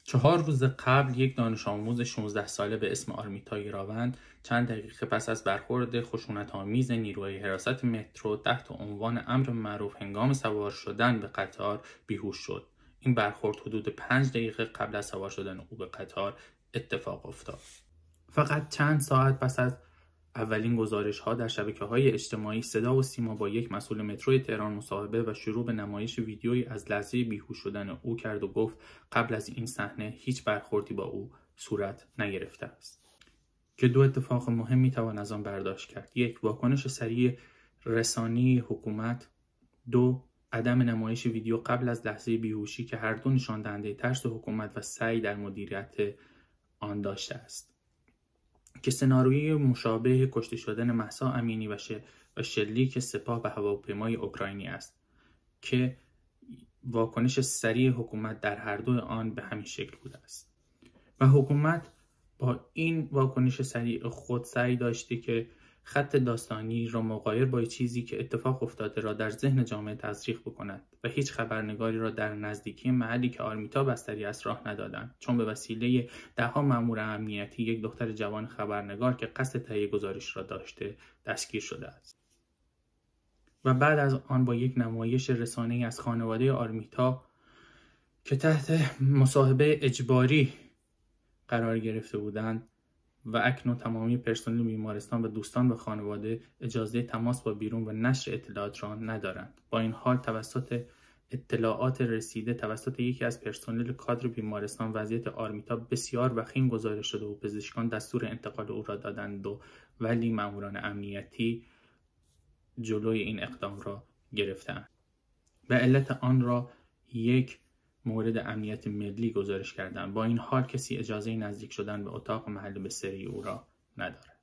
4 روز قبل یک دانش آموز 16 ساله به اسم آرمیتا گراوند چند دقیقه پس از برخورد خشونت‌آمیز نیروهای حراست مترو تحت عنوان امر معروف هنگام سوار شدن به قطار بیهوش شد. این برخورد حدود 5 دقیقه قبل از سوار شدن او به قطار اتفاق افتاد. فقط چند ساعت پس از اولین گزارش‌ها در شبکه‌های اجتماعی صدا و سیما با یک مسئول مترو تهران مصاحبه و شروع به نمایش ویدیویی از لحظه بیهوش شدن او کرد و گفت قبل از این صحنه هیچ برخوردی با او صورت نگرفته است. که 2 اتفاق مهم می‌توان از آن برداشت کرد. 1. واکنش سریع رسانه‌ای حکومت. 2. عدم نمایش ویدیو قبل از لحظه بیهوشی که هر دو نشان دهنده ترس حکومت و سعی در مدیریت آن داشته است. که سناریوی مشابه کشته شدن مهسا امینی و شلیک سپاه به هواپیمای اوکراینی است که واکنش سریع حکومت در هر دو آن به همین شکل بوده است و حکومت با این واکنش سریع خود سعی داشته که خط داستانی را مغایر با چیزی که اتفاق افتاده را در ذهن جامعه تزریق بکند و هیچ خبرنگاری را در نزدیکی محلی که آرمیتا بستری است راه ندادند، چون به وسیله دهها مأمور امنیتی یک دختر جوان خبرنگار که قصد تهیه گزارش را داشته دستگیر شده است. و بعد از آن با یک نمایش رسانه‌ای از خانواده آرمیتا که تحت مصاحبه اجباری قرار گرفته بودند و اکنون تمامی پرسنل بیمارستان و دوستان و خانواده اجازه تماس با بیرون و نشر اطلاعات را ندارند. با این حال توسط اطلاعات رسیده توسط یکی از پرسنل کادر بیمارستان وضعیت آرمیتا بسیار وخیم گزارش شده و پزشکان دستور انتقال او را دادند ولی ماموران امنیتی جلوی این اقدام را گرفتند. به علت آن را یک مورد امنیت ملی گزارش کردند. با این حال کسی اجازه نزدیک شدن به اتاق محل بستری او را ندارد.